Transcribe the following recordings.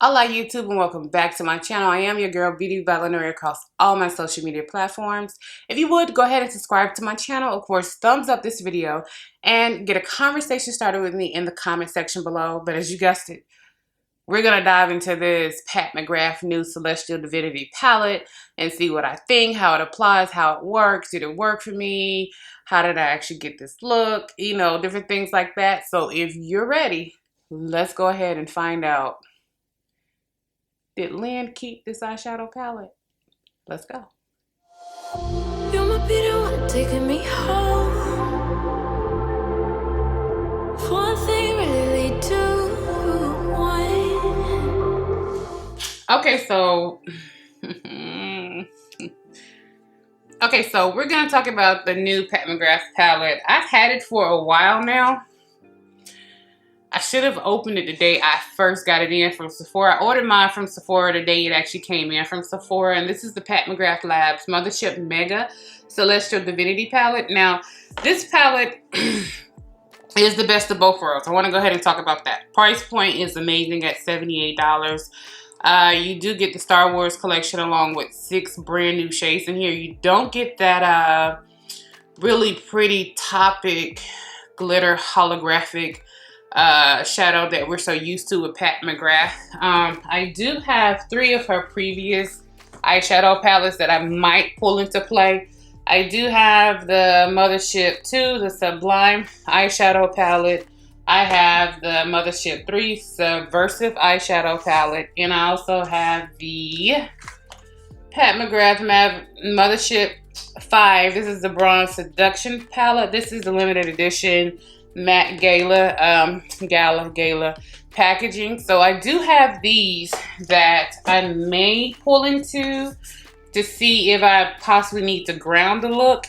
Hola YouTube and welcome back to my channel. I am your girl Beauty Valerie across all my social media platforms. If you would, go ahead and subscribe to my channel. Of course, thumbs up this video and get a conversation started with me in the comment section below. But as you guessed it, we're going to dive into this Pat McGrath new Celestial Divinity palette and see what I think, how it applies, how it works. Did it work for me? How did I actually get this look? You know, different things like that. So if you're ready, let's go ahead and find out. Did Lynn keep this eyeshadow palette? Let's go. You might be the one taking me home. One thing really lead to one. Okay, so we're gonna talk about the new Pat McGrath palette. I've had it for a while now. I should have opened it the day I first got it in from Sephora. I ordered mine from Sephora the day it actually came in from Sephora. And this is the Pat McGrath Labs Mothership Mega Celestial Divinity palette. Now, this palette is the best of both worlds. I want to go ahead and talk about that. Price point is amazing at $78. You do get the Star Wars collection along with 6 brand new shades in here. You don't get that really pretty Topic glitter holographic shadow that we're so used to with Pat McGrath. I do have 3 of her previous eyeshadow palettes that I might pull into play. I do have the Mothership 2, the Sublime eyeshadow palette. I have the Mothership 3 Subversive eyeshadow palette. And I also have the Pat McGrath Mothership 5. This is the Bronze Seduction palette. This is the limited edition matte gala packaging. So I do have these that I may pull into to see if I possibly need to ground the look.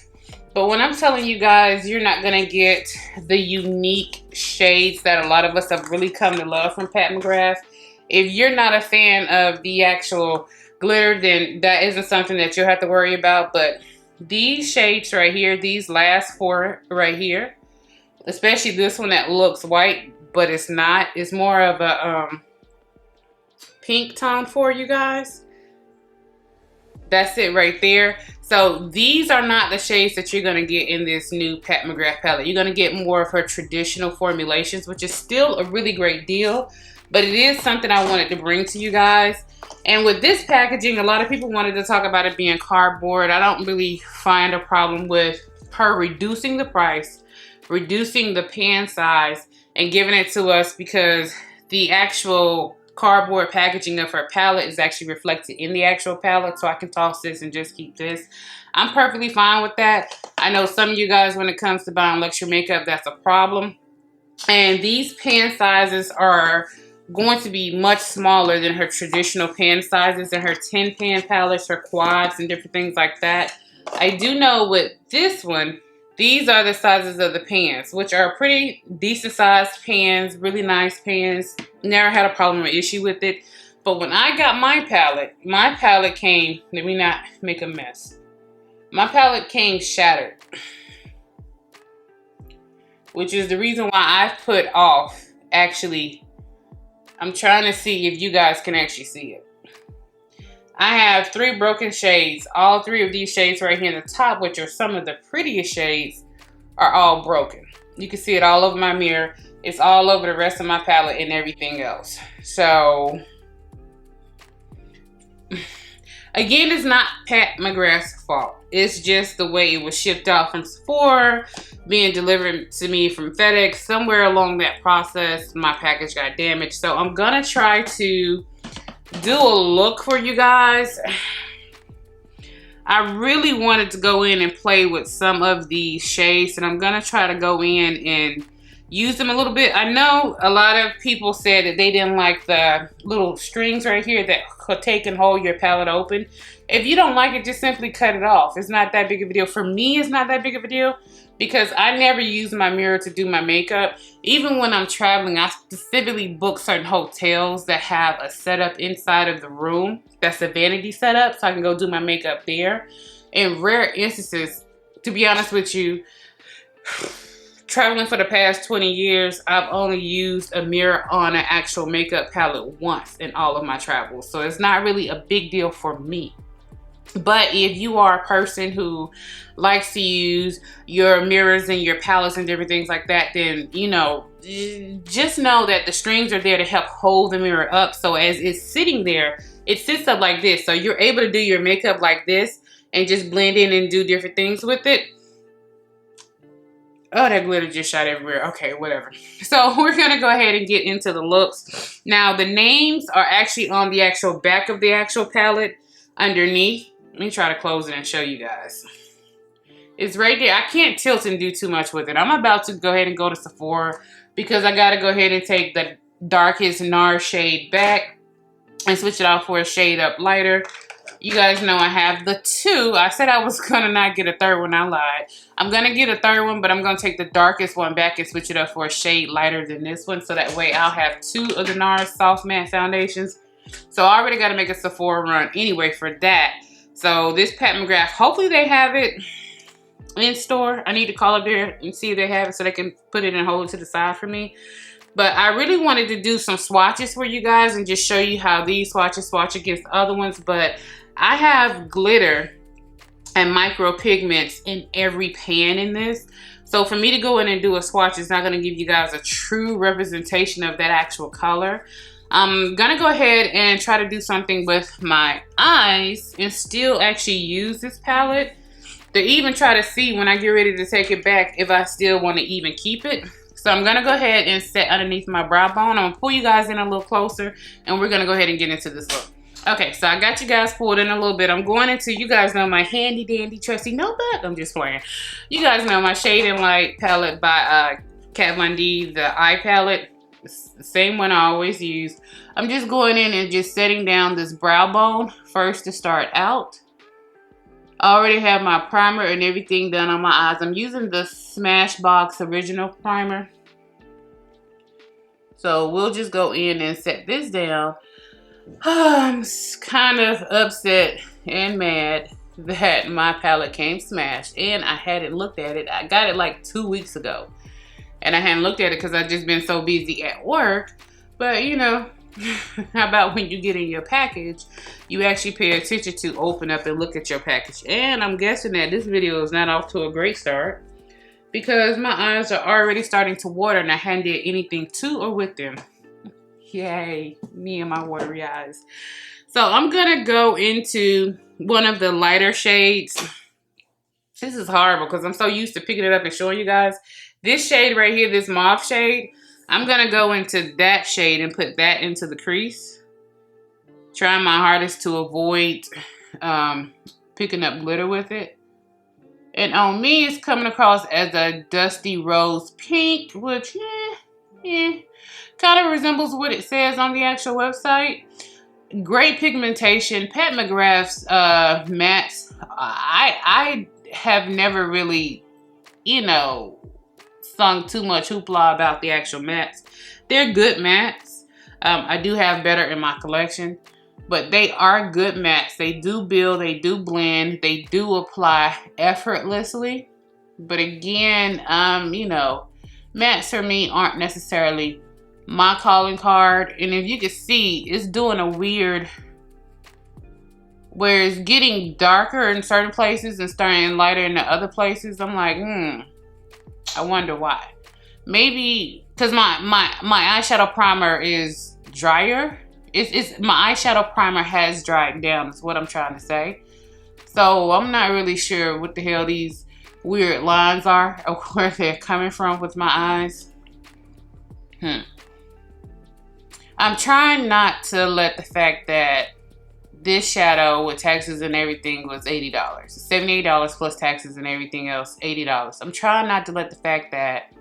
But when I'm telling you guys, you're not gonna get the unique shades that a lot of us have really come to love from Pat McGrath. If you're not a fan of the actual glitter, then that isn't something that you'll have to worry about. But these shades right here, these last 4 right here, especially this one that looks white, but it's not. It's more of a pink tone for you guys. That's it right there. So these are not the shades that you're going to get in this new Pat McGrath palette. You're going to get more of her traditional formulations, which is still a really great deal. But it is something I wanted to bring to you guys. And with this packaging, a lot of people wanted to talk about it being cardboard. I don't really find a problem with her reducing the price, reducing the pan size, and giving it to us, because the actual cardboard packaging of her palette is actually reflected in the actual palette. So I can toss this and just keep this. I'm perfectly fine with that. I know some of you guys, when it comes to buying luxury makeup, that's a problem. And these pan sizes are going to be much smaller than her traditional pan sizes and her 10 pan palettes, her quads, and different things like that. I do know with this one, these are the sizes of the pans, which are pretty decent sized pans, really nice pans. Never had a problem or issue with it. But when I got my palette came, let me not make a mess. My palette came shattered, which is the reason why I put off. Actually, I'm trying to see if you guys can actually see it. I have 3 broken shades. All 3 of these shades right here in the top, which are some of the prettiest shades, are all broken. You can see it all over my mirror. It's all over the rest of my palette and everything else. So, again, it's not Pat McGrath's fault. It's just the way it was shipped out from Sephora, being delivered to me from FedEx. Somewhere along that process, my package got damaged. So I'm gonna try to do a look for you guys. I really wanted to go in and play with some of these shades, and I'm gonna try to go in and use them a little bit. I know a lot of people said that they didn't like the little strings right here that could take and hold your palette open. If you don't like it, just simply cut it off. It's not that big of a deal. For me, it's not that big of a deal because I never use my mirror to do my makeup. Even when I'm traveling, I specifically book certain hotels that have a setup inside of the room that's a vanity setup, so I can go do my makeup there. In rare instances, to be honest with you, traveling for the past 20 years, I've only used a mirror on an actual makeup palette once in all of my travels. So it's not really a big deal for me. But if you are a person who likes to use your mirrors and your palettes and different things like that, then, you know, just know that the strings are there to help hold the mirror up. So as it's sitting there, it sits up like this. So you're able to do your makeup like this and just blend in and do different things with it. Oh, that glitter just shot everywhere. Okay, whatever. So we're going to go ahead and get into the looks. Now, the names are actually on the actual back of the actual palette underneath. Let me try to close it and show you guys. It's right there. I can't tilt and do too much with it. I'm about to go ahead and go to Sephora because I got to go ahead and take the darkest NARS shade back and switch it out for a shade up lighter. You guys know I have the two. I said I was going to not get a third one. I lied. I'm going to get a third one, but I'm going to take the darkest one back and switch it up for a shade lighter than this one. So that way I'll have two of the NARS Soft Matte Foundations. So I already got to make a Sephora run anyway for that. So this Pat McGrath, hopefully they have it in store. I need to call up there and see if they have it so they can put it and hold it to the side for me. But I really wanted to do some swatches for you guys and just show you how these swatches swatch against other ones. But I have glitter and micro pigments in every pan in this. So for me to go in and do a swatch is not going to give you guys a true representation of that actual color. I'm gonna go ahead and try to do something with my eyes and still actually use this palette to even try to see when I get ready to take it back if I still want to even keep it. So I'm gonna go ahead and set underneath my brow bone. I'm gonna pull you guys in a little closer and we're gonna go ahead and get into this look. Okay, so I got you guys pulled in a little bit. I'm going into, you guys know my handy dandy trusty notebook. I'm just playing. You guys know my Shade and Light palette by Kat Von D, the eye palette. It's the same one I always use. I'm just going in and just setting down this brow bone first to start out. I already have my primer and everything done on my eyes. I'm using the Smashbox Original Primer. So we'll just go in and set this down. I'm kind of upset and mad that my palette came smashed and I hadn't looked at it. I got it like 2 weeks ago. And I hadn't looked at it because I've just been so busy at work. But, you know, how about when you get in your package, you actually pay attention to open up and look at your package. And I'm guessing that this video is not off to a great start because my eyes are already starting to water and I hadn't did anything to or with them. Yay, me and my watery eyes. So I'm going to go into one of the lighter shades. This is horrible because I'm so used to picking it up and showing you guys. This shade right here, this mauve shade, I'm going to go into that shade and put that into the crease. Trying my hardest to avoid picking up glitter with it. And on me, it's coming across as a dusty rose pink, which, kind of resembles what it says on the actual website. Great pigmentation. Pat McGrath's mattes, I have never really, you know, sung too much hoopla about the actual mattes. They're good mattes. I do have better in my collection, but they are good mattes. They do build, they do blend, they do apply effortlessly. But again, you know, mattes for me aren't necessarily my calling card. And if you can see, it's doing a weird, where it's getting darker in certain places and starting lighter in the other places. I'm like, I wonder why. Maybe because my eyeshadow primer is drier. It's my eyeshadow primer has dried down is what I'm trying to say. So I'm not really sure what the hell these weird lines are or where they're coming from with my eyes. I'm trying not to let the fact that this shadow with taxes and everything was $80. $78 plus taxes and everything else, $80. I'm trying not to let the fact that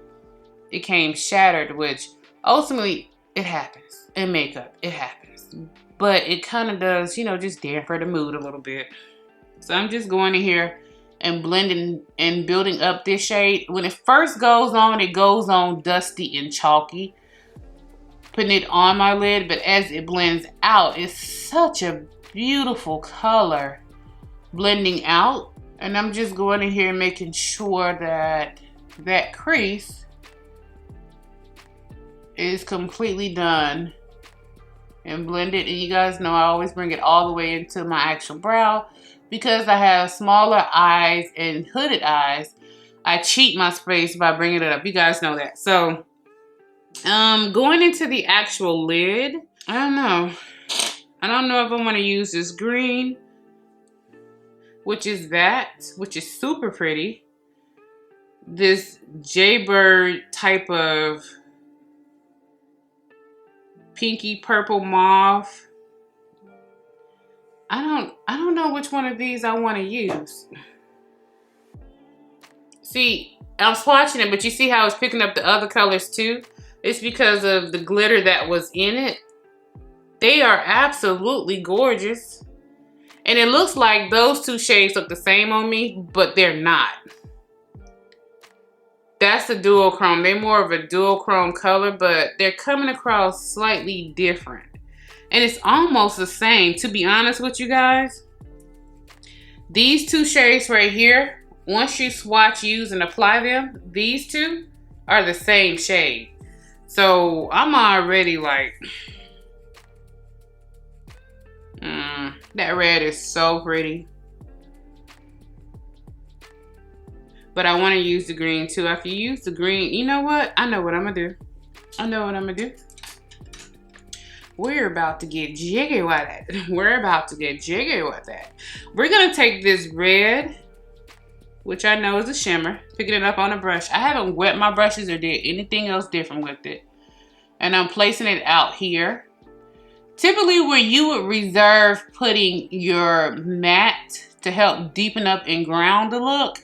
it came shattered, which ultimately it happens. In makeup, it happens. But it kind of does, you know, just dampen the mood a little bit. So I'm just going in here and blending and building up this shade. When it first goes on, it goes on dusty and chalky. Putting it on my lid, but as it blends out, it's such a beautiful color blending out. And I'm just going in here and making sure that that crease is completely done and blended. And you guys know I always bring it all the way into my actual brow because I have smaller eyes and hooded eyes. I cheat my space by bringing it up. You guys know that. So going into the actual lid, I don't know. I don't know if I want to use this green, which is super pretty. This Jaybird type of pinky purple mauve. I don't know which one of these I want to use. See, I'm swatching it, but you see how it's picking up the other colors too? It's because of the glitter that was in it. They are absolutely gorgeous. And it looks like those two shades look the same on me, but they're not. That's the duochrome. They're more of a duochrome color, but they're coming across slightly different. And it's almost the same, to be honest with you guys. These two shades right here, once you swatch, use, and apply them, these two are the same shade. So I'm already like, that red is so pretty. But I want to use the green too. I can use the green. You know what? I know what I'm going to do. I know what I'm going to do. We're about to get jiggy with it. We're about to get jiggy with that. We're going to take this red, which I know is a shimmer, picking it up on a brush. I haven't wet my brushes or did anything else different with it. And I'm placing it out here. Typically where you would reserve putting your matte to help deepen up and ground the look,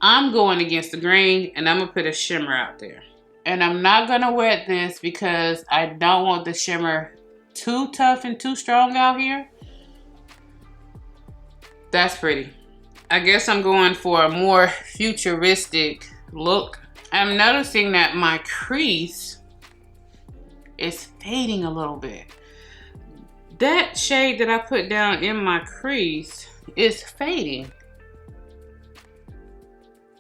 I'm going against the grain and I'm going to put a shimmer out there. And I'm not going to wet this because I don't want the shimmer too tough and too strong out here. That's pretty. I guess I'm going for a more futuristic look. I'm noticing that my crease is fading a little bit. That shade that I put down in my crease is fading.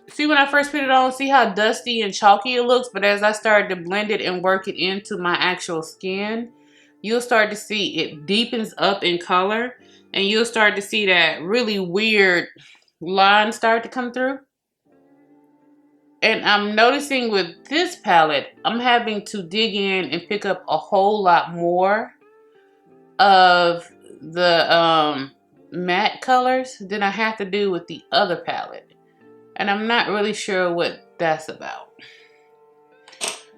See, when I first put it on, see how dusty and chalky it looks? But as I started to blend it and work it into my actual skin, you'll start to see it deepens up in color. And you'll start to see that really weird line start to come through. And I'm noticing with this palette, I'm having to dig in and pick up a whole lot more of the matte colors than I have to do with the other palette. And I'm not really sure what that's about.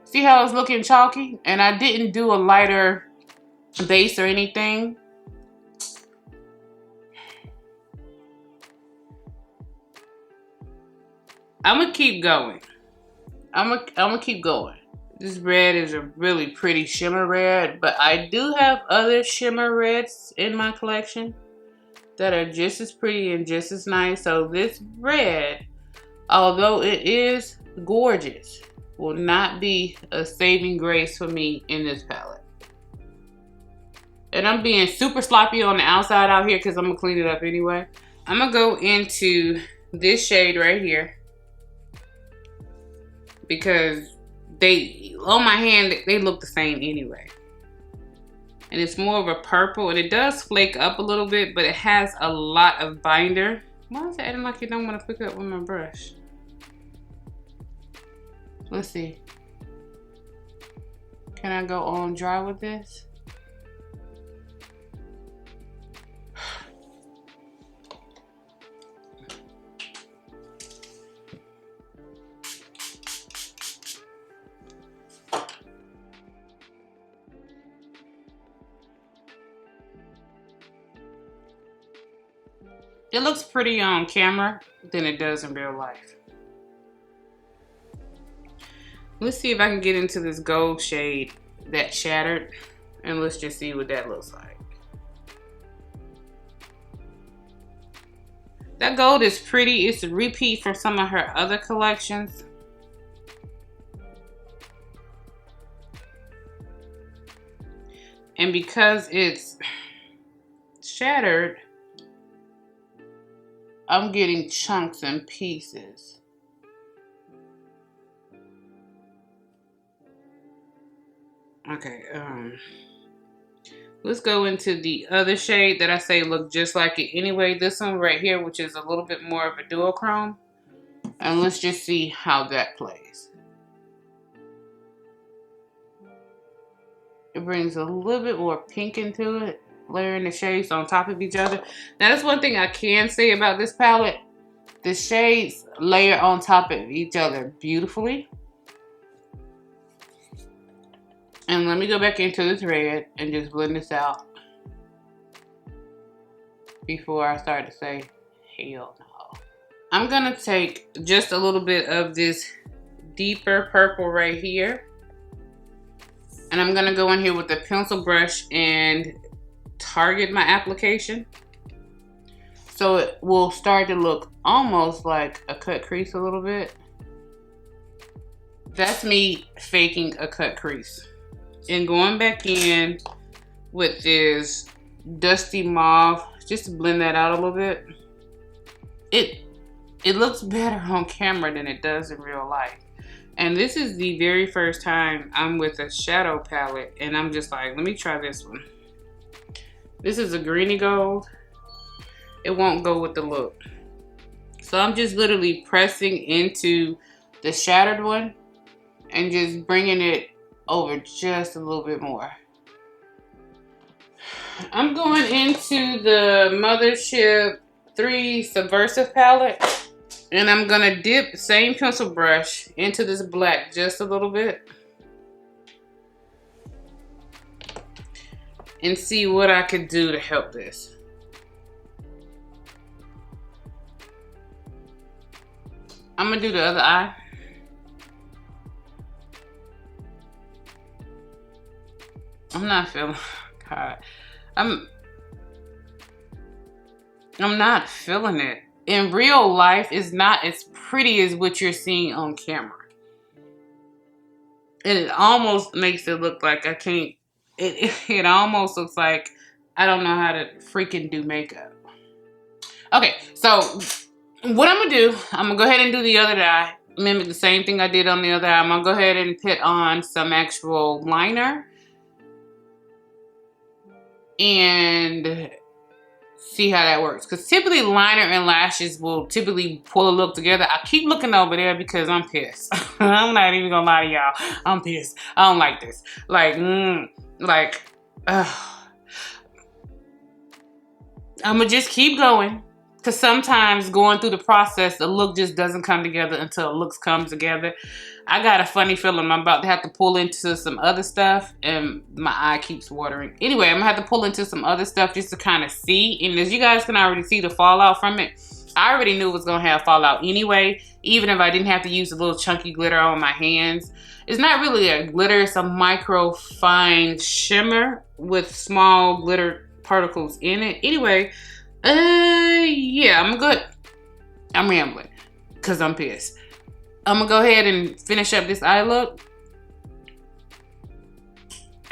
See how it's looking chalky? And I didn't do a lighter base or anything. I'm gonna keep going. I'm gonna keep going. This red is a really pretty shimmer red, but I do have other shimmer reds in my collection that are just as pretty and just as nice. So this red, although it is gorgeous, will not be a saving grace for me in this palette. And I'm being super sloppy on the outside out here because I'm gonna clean it up anyway. I'm gonna go into this shade right here because they, on my hand, they look the same anyway. And it's more of a purple, and it does flake up a little bit, but it has a lot of binder. Why is it acting like you don't want to pick up with my brush? Let's see. Can I go on dry with this? It looks pretty on camera than it does in real life. Let's see if I can get into this gold shade that shattered, and let's just see what that looks like. That gold is pretty. It's a repeat from some of her other collections. And because it's shattered, I'm getting chunks and pieces. Okay, let's go into the other shade that I say look just like it anyway. This one right here, which is a little bit more of a duochrome. And let's just see how that plays. It brings a little bit more pink into it, layering the shades on top of each other. Now, that's one thing I can say about this palette. The shades layer on top of each other beautifully. And let me go back into this red and just blend this out before I start to say, hell no. I'm gonna take just a little bit of this deeper purple right here. And I'm gonna go in here with the pencil brush and target my application. So it will start to look almost like a cut crease a little bit. That's me faking a cut crease. And going back in with this dusty mauve, just to blend that out a little bit. It looks better on camera than it does in real life. And this is the very first time I'm with a shadow palette, and I'm just like, let me try this one. This is a greeny gold. It won't go with the look. So I'm just literally pressing into the shattered one and just bringing it over just a little bit more. I'm going into the Mothership 3 Subversive palette, and I'm gonna dip the same pencil brush into this black just a little bit and see what I could do to help this. I'm gonna do the other eye. I'm not feeling, God, I'm not feeling it. In real life, it's not as pretty as what you're seeing on camera. And it almost makes it look like I can't, it almost looks like I don't know how to freaking do makeup. Okay, so what I'm gonna do, I'm gonna go ahead and do the other eye, mimic the same thing I did on the other eye. I'm gonna go ahead and put on some actual liner and see how that works. Because typically liner and lashes will typically pull a look together. I keep looking over there because I'm pissed. I'm not even gonna lie to y'all. I'm pissed. I don't like this. I'm gonna just keep going. Because sometimes going through the process, the look just doesn't come together until the looks come together. I got a funny feeling I'm about to have to pull into some other stuff, and my eye keeps watering. Anyway, I'm gonna have to pull into some other stuff just to kind of see. And as you guys can already see the fallout from it, I already knew it was gonna have fallout anyway, even if I didn't have to use a little chunky glitter on my hands. It's not really a glitter, it's a micro fine shimmer with small glitter particles in it. Anyway, yeah, I'm good. I'm rambling because I'm pissed. I'm gonna go ahead and finish up this eye look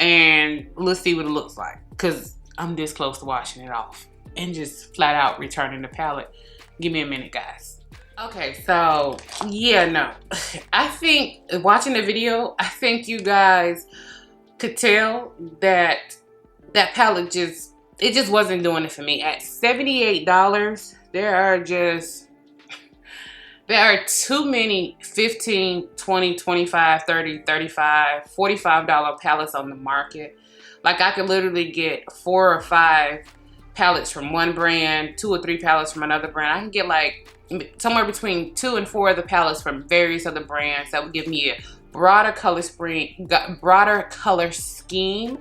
and let's see what it looks like, because I'm this close to washing it off and just flat out returning the palette. Give me a minute, guys. Okay, so yeah, no, I think watching the video, I think you guys could tell that that palette just wasn't doing it for me. At $78, there are too many $15, $20, $25, $30, $35, $45 palettes on the market. Like, I could literally get 4 or 5 palettes from one brand, 2 or 3 palettes from another brand. I can get like somewhere between 2 and 4 of the palettes from various other brands that would give me a broader color scheme,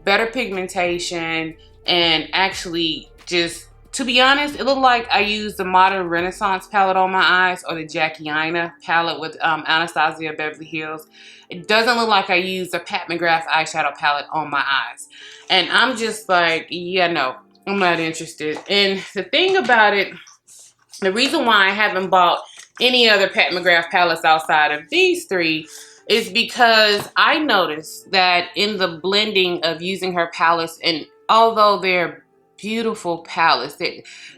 better pigmentation, and actually just, to be honest, it looked like I used the Modern Renaissance palette on my eyes, or the Jackie Aina palette with Anastasia Beverly Hills. It doesn't look like I used a Pat McGrath eyeshadow palette on my eyes. And I'm just like, yeah, no, I'm not interested. And the thing about it, the reason why I haven't bought any other Pat McGrath palettes outside of these 3 is because I noticed that in the blending of using her palettes, and although they're beautiful palettes.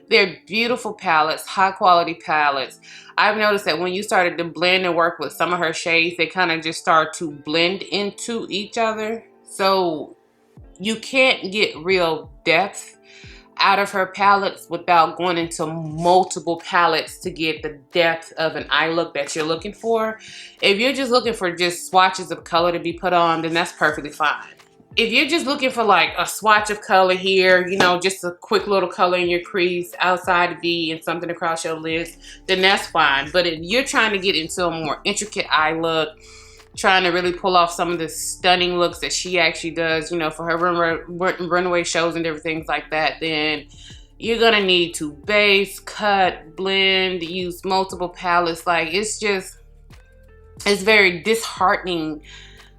They're beautiful palettes, high quality palettes. I've noticed that when you started to blend and work with some of her shades, they kind of just start to blend into each other. So you can't get real depth out of her palettes without going into multiple palettes to get the depth of an eye look that you're looking for. If you're just looking for just swatches of color to be put on, then that's perfectly fine. If you're just looking for like a swatch of color here, you know, just a quick little color in your crease, outside the V, and something across your lids, then that's fine. But if you're trying to get into a more intricate eye look, trying to really pull off some of the stunning looks that she actually does, you know, for her runway shows and different things like that, then you're gonna need to base, cut, blend, use multiple palettes. Like, it's very disheartening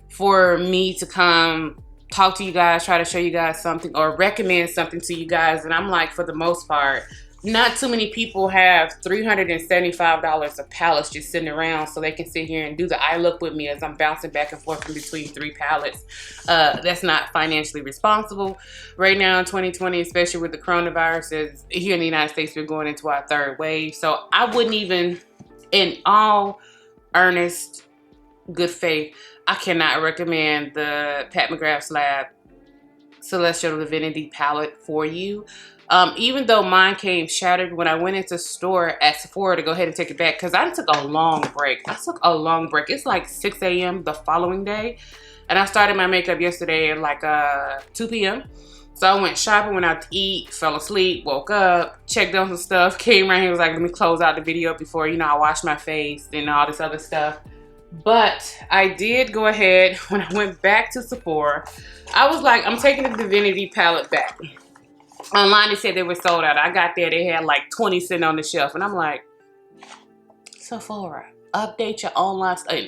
for me to come talk to you guys, try to show you guys something or recommend something to you guys, and I'm like, for the most part, not too many people have $375 of palettes just sitting around so they can sit here and do the eye look with me as I'm bouncing back and forth in between 3 palettes. That's not financially responsible right now in 2020, especially with the coronavirus. Here in the United States, we're going into our 3rd wave. So I wouldn't even, in all earnest, good faith, I cannot recommend the Pat McGrath's Lab Celestial Divinity palette for you. Even though mine came shattered when I went into store at Sephora to go ahead and take it back, because I took a long break. It's like 6 a.m. the following day, and I started my makeup yesterday at like 2 p.m. So I went shopping, went out to eat, fell asleep, woke up, checked on some stuff, came right here, was like, let me close out the video before, you know, I wash my face and all this other stuff. But I did go ahead, when I went back to Sephora, I was like, I'm taking the Divinity palette back. Online, they said they were sold out. I got there, they had like 20 sitting on the shelf. And I'm like, Sephora, update your online stuff.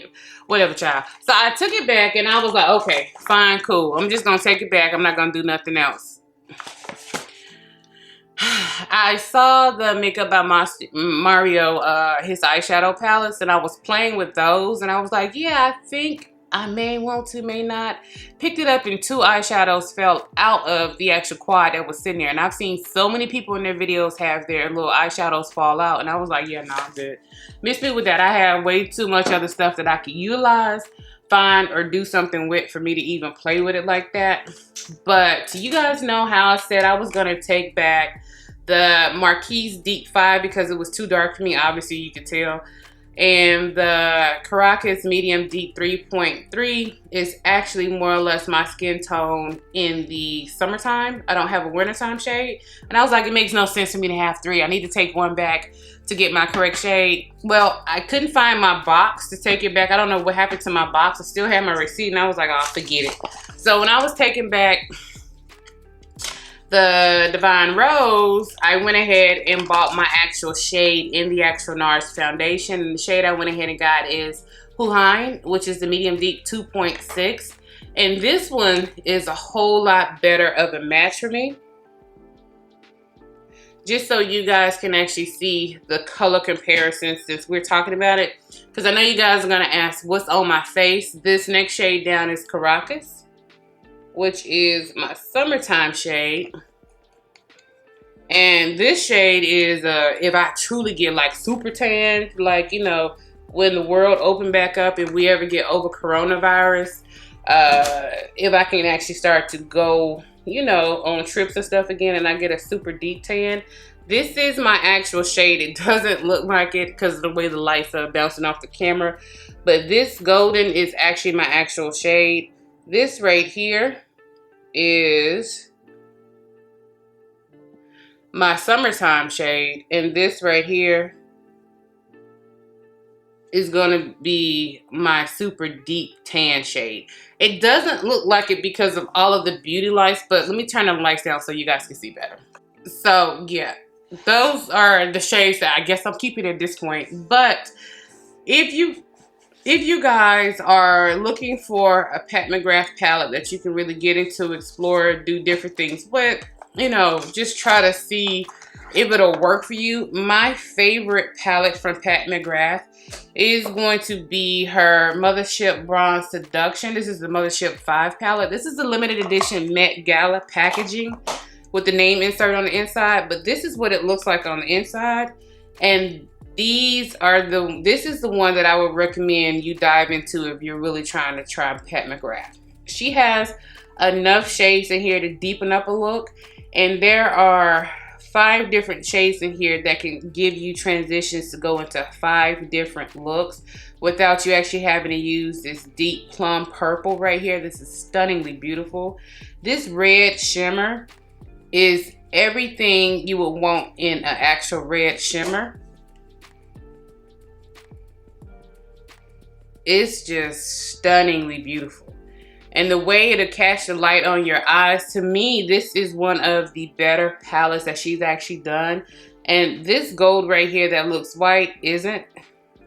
Whatever, child. So I took it back and I was like, okay, fine, cool. I'm just going to take it back. I'm not going to do nothing else. I saw the Makeup by Mario, his eyeshadow palettes, and I was playing with those. And I was like, yeah, I think I may want to, may not. Picked it up and 2 eyeshadows fell out of the actual quad that was sitting there. And I've seen so many people in their videos have their little eyeshadows fall out. And I was like, yeah, no, I'm good. Miss me with that. I have way too much other stuff that I could utilize, find, or do something with for me to even play with it like that. But you guys know how I said I was going to take back the Marquise Deep 5 because it was too dark for me. Obviously, you could tell. And the Caracas Medium Deep 3.3 is actually more or less my skin tone in the summertime. I don't have a wintertime shade. And I was like, it makes no sense for me to have 3. I need to take 1 back to get my correct shade. Well, I couldn't find my box to take it back. I don't know what happened to my box. I still had my receipt and I was like, oh, forget it. So when I was taking back the Divine Rose, I went ahead and bought my actual shade in the actual NARS foundation. And the shade I went ahead and got is Hola, which is the Medium Deep 2.6. And this one is a whole lot better of a match for me. Just so you guys can actually see the color comparison since we're talking about it. Because I know you guys are going to ask, what's on my face? This next shade down is Caracas, which is my summertime shade. And this shade is if I truly get like super tan, like, you know, when the world open back up, if we ever get over coronavirus, if I can actually start to go, you know, on trips and stuff again and I get a super deep tan, this is my actual shade. It doesn't look like it because of the way the lights are bouncing off the camera, but this golden is actually my actual shade. This right here is my summertime shade, and this right here is gonna be my super deep tan shade. It doesn't look like it because of all of the beauty lights, but let me turn the lights down so you guys can see better. So yeah, those are the shades that I guess I'm keeping at this point. But if you guys are looking for a Pat McGrath palette that you can really get into, explore, do different things with, you know, just try to see if it'll work for you. My favorite palette from Pat McGrath is going to be her Mothership Bronze Seduction. This is the Mothership 5 palette. This is the limited edition Met Gala packaging. with the name insert on the inside, but this is what it looks like on the inside. And this is the one that I would recommend you dive into if you're really trying to try Pat McGrath. She has enough shades in here to deepen up a look, and there are 5 different shades in here that can give you transitions to go into 5 different looks without you actually having to use this deep plum purple right here. This is stunningly beautiful. This red shimmer is everything you would want in an actual red shimmer. It's just stunningly beautiful. And the way it'll catch the light on your eyes, to me, this is one of the better palettes that she's actually done. And this gold right here that looks white isn't.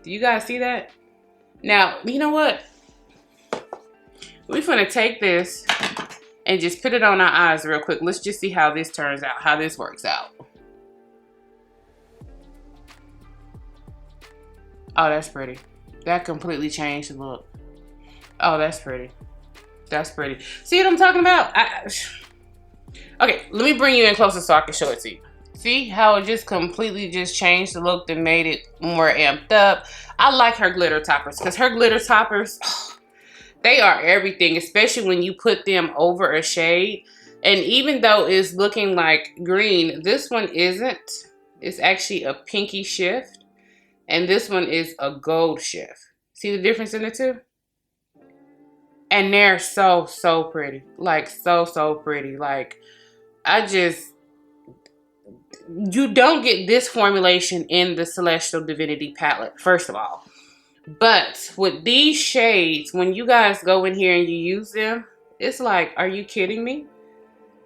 Do you guys see that? Now, you know what? We're gonna take this and just put it on our eyes real quick. Let's just see how this turns out, how this works out. Oh, that's pretty. That completely changed the look. Oh, that's pretty. That's pretty. See what I'm talking about? Okay, let me bring you in closer so I can show it to you. See how it just completely just changed the look and made it more amped up. I like her glitter toppers because her glitter toppers, they are everything, especially when you put them over a shade. And even though it's looking like green, this one isn't. It's actually a pinky shift. And this one is a gold shift. See the difference in the two? And they're so, so pretty. Like, so, so pretty. Like, you don't get this formulation in the Celestial Divinity palette, first of all. But with these shades, when you guys go in here and you use them, it's like, are you kidding me?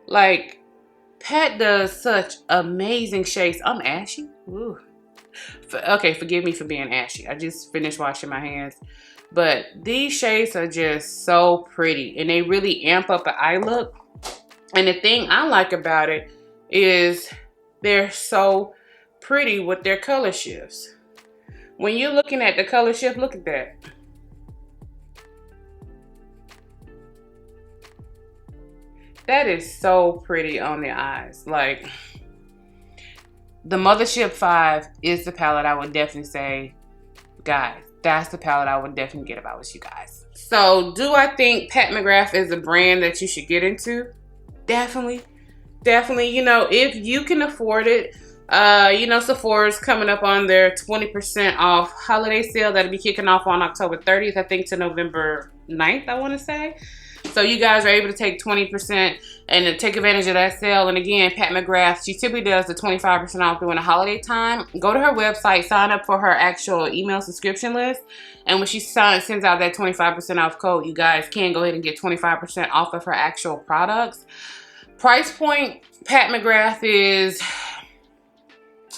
Like, Pat does such amazing shades. I'm ashy. Ooh. Okay, forgive me for being ashy. I just finished washing my hands. But these shades are just so pretty. And they really amp up the eye look. And the thing I like about it is they're so pretty with their color shifts. When you're looking at the color shift, look at that. That is so pretty on the eyes. Like, the Mothership 5 is the palette I would definitely say, guys, that's the palette I would definitely get if I was you guys. So, do I think Pat McGrath is a brand that you should get into? Definitely. Definitely. You know, if you can afford it, you know, Sephora's coming up on their 20% off holiday sale that'll be kicking off on October 30th, I think, to November 9th, I want to say. So you guys are able to take 20% and to take advantage of that sale. And again, Pat McGrath, she typically does the 25% off during the holiday time. Go to her website, sign up for her actual email subscription list. And when she sends out that 25% off code, you guys can go ahead and get 25% off of her actual products. Price point, Pat McGrath is,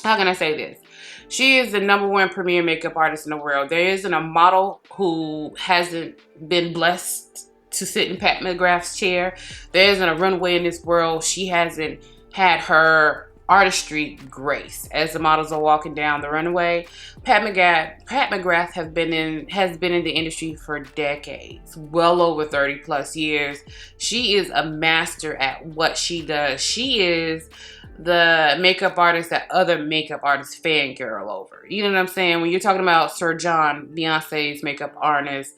how can I say this? She is the #1 premier makeup artist in the world. There isn't a model who hasn't been blessed to sit in Pat McGrath's chair. There isn't a runway in this world she hasn't had her artistry grace as the models are walking down the runway. Pat McGrath has been in the industry for decades, well over 30+ years. She is a master at what she does. She is the makeup artist that other makeup artists fangirl over. You know what I'm saying? When you're talking about Sir John, Beyonce's makeup artist,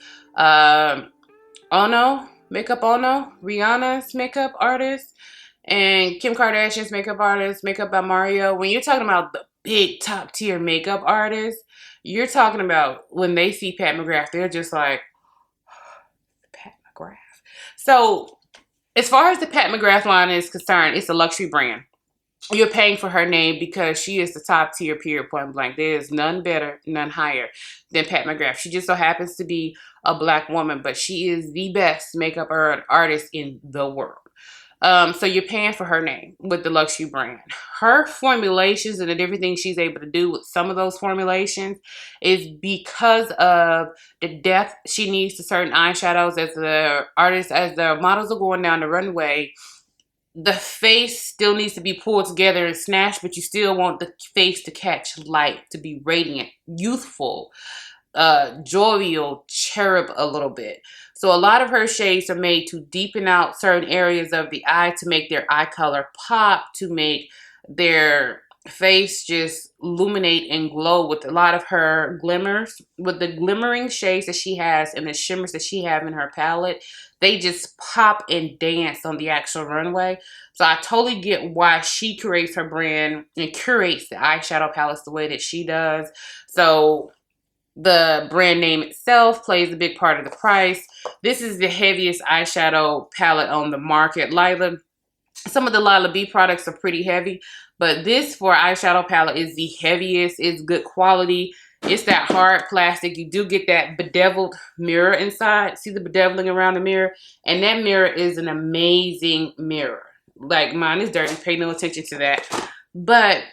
Rihanna's makeup artist, and Kim Kardashian's makeup artist, Makeup by Mario. When you're talking about the big top tier makeup artists, you're talking about when they see Pat McGrath, they're just like, Pat McGrath. So as far as the Pat McGrath line is concerned, it's a luxury brand. You're paying for her name because she is the top tier, period, point blank. There is none better, none higher than Pat McGrath. She just so happens to be a black woman, but she is the best makeup artist in the world. So you're paying for her name with the luxury brand. Her formulations and the different things she's able to do with some of those formulations is because of the depth she needs to certain eyeshadows as the models are going down the runway. The face still needs to be pulled together and snatched, but you still want the face to catch light, to be radiant, youthful. jovial cherub a little bit. So a lot of her shades are made to deepen out certain areas of the eye, to make their eye color pop, to make their face just illuminate and glow. With a lot of her glimmers, with the glimmering shades that she has and the shimmers that she have in her palette, they just pop and dance on the actual runway. So I totally get why she creates her brand and curates the eyeshadow palettes the way that she does. So the brand name itself plays a big part of the price. This is the heaviest eyeshadow palette on the market. Some of the Lila B products are pretty heavy, but this for eyeshadow palette is the heaviest. It's good quality. It's that hard plastic. You do get that bedeviled mirror inside. See the bedeviling around the mirror? And that mirror is an amazing mirror. Like, mine is dirty. Pay no attention to that. But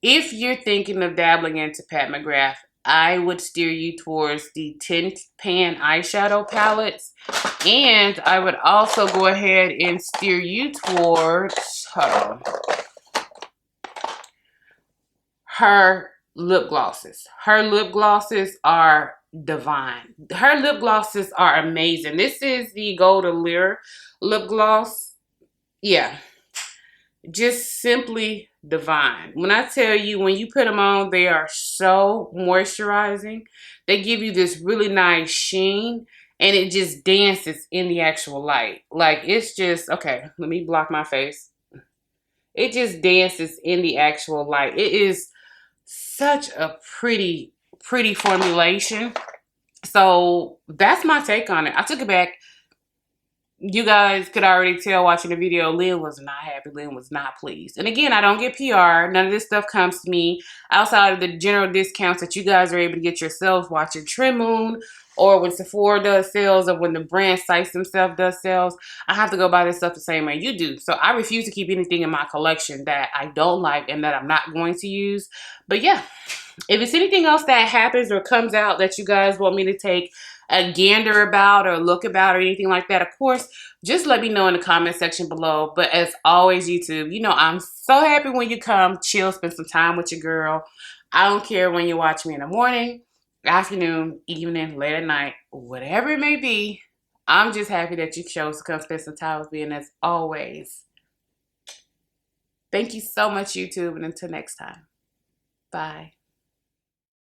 if you're thinking of dabbling into Pat McGrath, I would steer you towards the 10 pan eyeshadow palettes. And I would also go ahead and steer you towards her lip glosses. Her lip glosses are divine. Her lip glosses are amazing. This is the Gold Allure lip gloss. Yeah. Just simply divine. When I tell you, when you put them on, they are so moisturizing. They give you this really nice sheen, and it just dances in the actual light. Like, it's just, okay, let me block my face. It just dances in the actual light. It is such a pretty formulation. So that's my take on it. I took it back. You guys could already tell watching the video, Lynn was not happy. Lynn was not pleased. And again, I don't get PR. None of this stuff comes to me outside of the general discounts that you guys are able to get yourselves watching Trim Moon, or when Sephora does sales, or when the brand sites themselves does sales. I have to go buy this stuff the same way you do. So I refuse to keep anything in my collection that I don't like and that I'm not going to use. But yeah, if it's anything else that happens or comes out that you guys want me to take a gander about or look about or anything like that, of course, just let me know in the comment section below. But as always, YouTube, you know I'm so happy when you come chill, spend some time with your girl. I don't care when you watch me in the morning, afternoon, evening, late at night, whatever it may be. I'm just happy that you chose to come spend some time with me. And as always, thank you so much, YouTube. And until next time, bye.